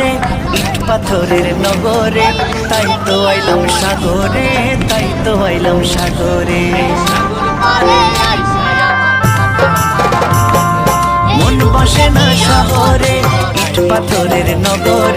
সাগরে, ইট পাথরের নগরে, তাই তো আইলাম সাগরে, তাই তো আইলাম সাগরে। মন বসে না শহরে, ইট পাথরের নগরে।